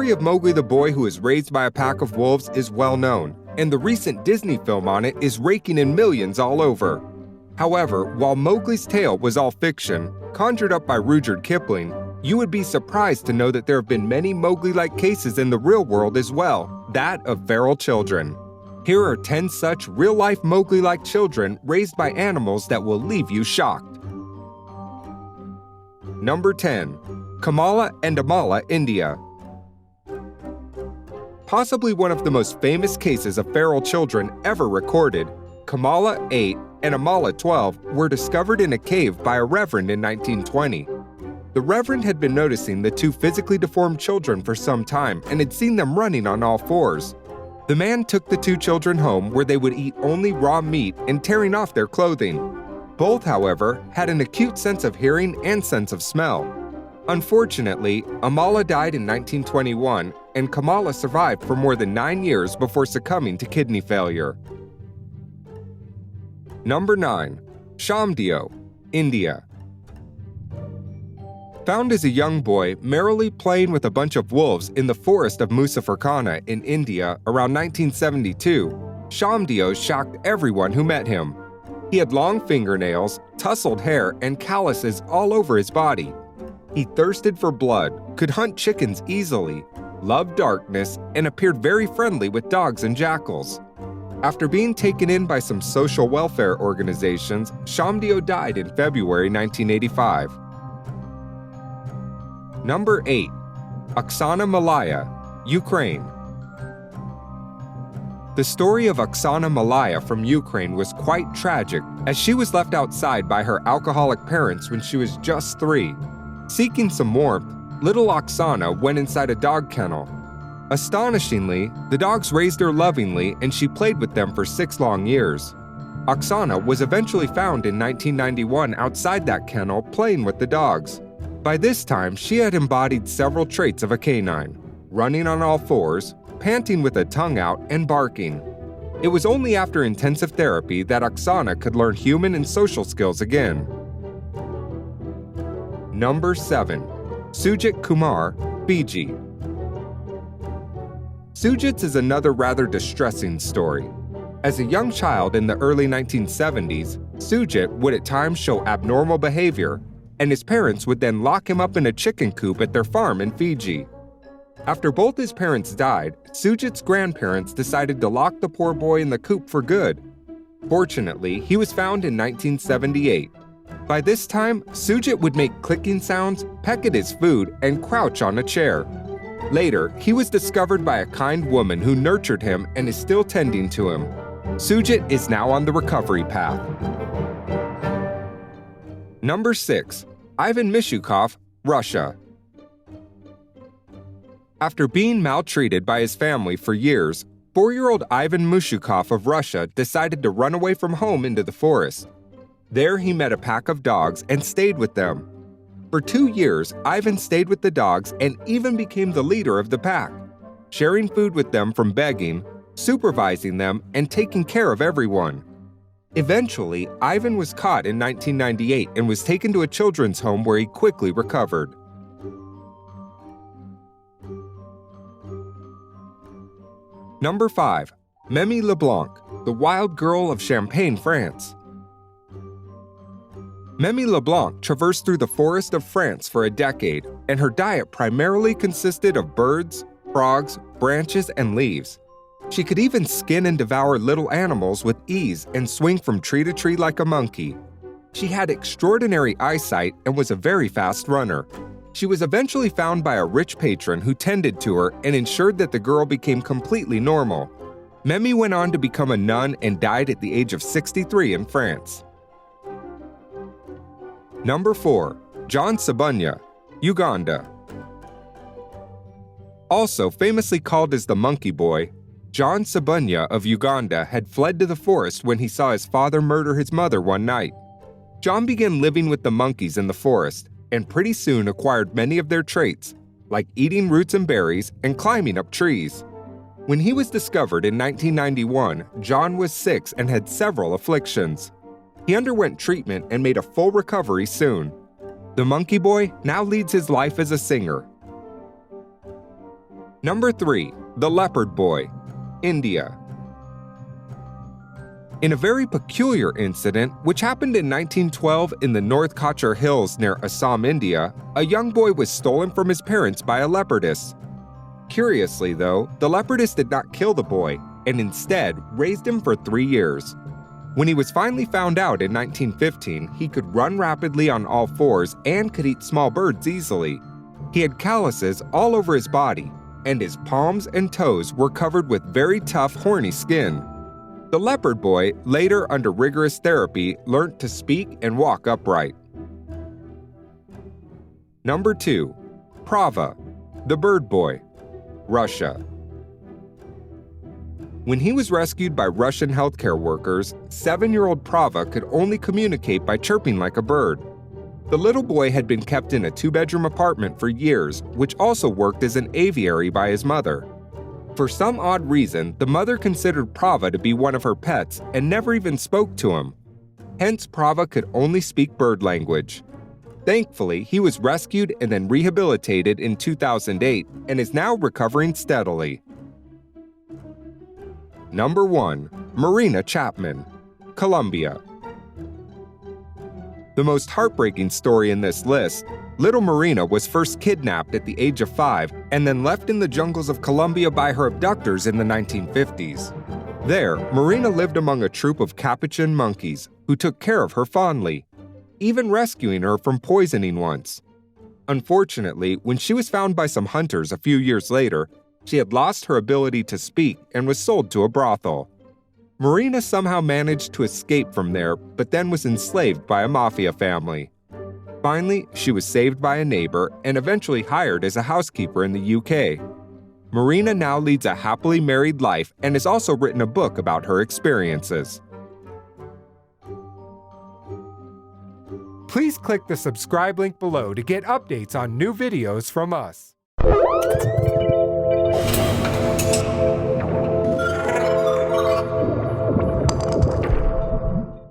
story of Mowgli the boy who was raised by a pack of wolves is well known, and the recent Disney film on it is raking in millions all over. However, while Mowgli's tale was all fiction, conjured up by Rudyard Kipling, you would be surprised to know that there have been many Mowgli-like cases in the real world as well, that of feral children. Here are 10 such real-life Mowgli-like children raised by animals that will leave you shocked. Number 10. Kamala and Amala, India. Possibly one of the most famous cases of feral children ever recorded, Kamala 8 and Amala 12 were discovered in a cave by a reverend in 1920. The reverend had been noticing the two physically deformed children for some time and had seen them running on all fours. The man took the two children home where they would eat only raw meat and tearing off their clothing. Both, however, had an acute sense of hearing and sense of smell. Unfortunately, Amala died in 1921 and Kamala survived for more than 9 years before succumbing to kidney failure. Number 9. Shamdeo, India. Found as a young boy merrily playing with a bunch of wolves in the forest of Muzaffarkhana in India around 1972, Shamdeo shocked everyone who met him. He had long fingernails, tousled hair, and calluses all over his body. He thirsted for blood, could hunt chickens easily, loved darkness, and appeared very friendly with dogs and jackals. After being taken in by some social welfare organizations, Shamdeo died in February 1985. Number 8. Oksana Malaya, Ukraine. The story of Oksana Malaya from Ukraine was quite tragic, as she was left outside by her alcoholic parents when she was just 3. Seeking some warmth, little Oksana went inside a dog kennel. Astonishingly, the dogs raised her lovingly and she played with them for 6 long years. Oksana was eventually found in 1991 outside that kennel playing with the dogs. By this time, she had embodied several traits of a canine: running on all fours, panting with a tongue out, and barking. It was only after intensive therapy that Oksana could learn human and social skills again. Number 7. Sujit Kumar, Fiji. Sujit's is another rather distressing story. As a young child in the early 1970s, Sujit would at times show abnormal behavior, and his parents would then lock him up in a chicken coop at their farm in Fiji. After both his parents died, Sujit's grandparents decided to lock the poor boy in the coop for good. Fortunately, he was found in 1978. By this time, Sujit would make clicking sounds, peck at his food, and crouch on a chair. Later, he was discovered by a kind woman who nurtured him and is still tending to him. Sujit is now on the recovery path. Number 6. Ivan Mishukov, Russia. After being maltreated by his family for years, 4-year-old Ivan Mishukov of Russia decided to run away from home into the forest. There he met a pack of dogs and stayed with them. For 2 years, Ivan stayed with the dogs and even became the leader of the pack, sharing food with them from begging, supervising them, and taking care of everyone. Eventually, Ivan was caught in 1998 and was taken to a children's home where he quickly recovered. Number 5. Mimi LeBlanc, the wild girl of Champagne, France. Mimi LeBlanc traversed through the forest of France for a decade, and her diet primarily consisted of birds, frogs, branches, and leaves. She could even skin and devour little animals with ease and swing from tree to tree like a monkey. She had extraordinary eyesight and was a very fast runner. She was eventually found by a rich patron who tended to her and ensured that the girl became completely normal. Mimi went on to become a nun and died at the age of 63 in France. Number 4. John Sabunya, Uganda. Also famously called as the Monkey Boy, John Sabunya of Uganda had fled to the forest when he saw his father murder his mother one night. John began living with the monkeys in the forest and pretty soon acquired many of their traits, like eating roots and berries and climbing up trees. When he was discovered in 1991, John was 6 and had several afflictions. He underwent treatment and made a full recovery soon. The Monkey Boy now leads his life as a singer. Number 3. The Leopard Boy, India. In a very peculiar incident, which happened in 1912 in the North Kachar Hills near Assam, India, a young boy was stolen from his parents by a leopardess. Curiously, though, the leopardess did not kill the boy, and instead raised him for 3 years. When he was finally found out in 1915, he could run rapidly on all fours and could eat small birds easily. He had calluses all over his body, and his palms and toes were covered with very tough, horny skin. The leopard boy, later under rigorous therapy, learned to speak and walk upright. Number 2. Prava, the Bird Boy, Russia. When he was rescued by Russian healthcare workers, 7-year-old Prava could only communicate by chirping like a bird. The little boy had been kept in a 2-bedroom apartment for years, which also worked as an aviary by his mother. For some odd reason, the mother considered Prava to be one of her pets and never even spoke to him. Hence, Prava could only speak bird language. Thankfully, he was rescued and then rehabilitated in 2008 and is now recovering steadily. Number 1. Marina Chapman, Colombia. The most heartbreaking story in this list, little Marina was first kidnapped at the age of 5 and then left in the jungles of Colombia by her abductors in the 1950s. There, Marina lived among a troop of capuchin monkeys who took care of her fondly, even rescuing her from poisoning once. Unfortunately, when she was found by some hunters a few years later, she had lost her ability to speak and was sold to a brothel. Marina somehow managed to escape from there, but then was enslaved by a mafia family. Finally, she was saved by a neighbor and eventually hired as a housekeeper in the UK. Marina now leads a happily married life and has also written a book about her experiences. Please click the subscribe link below to get updates on new videos from us.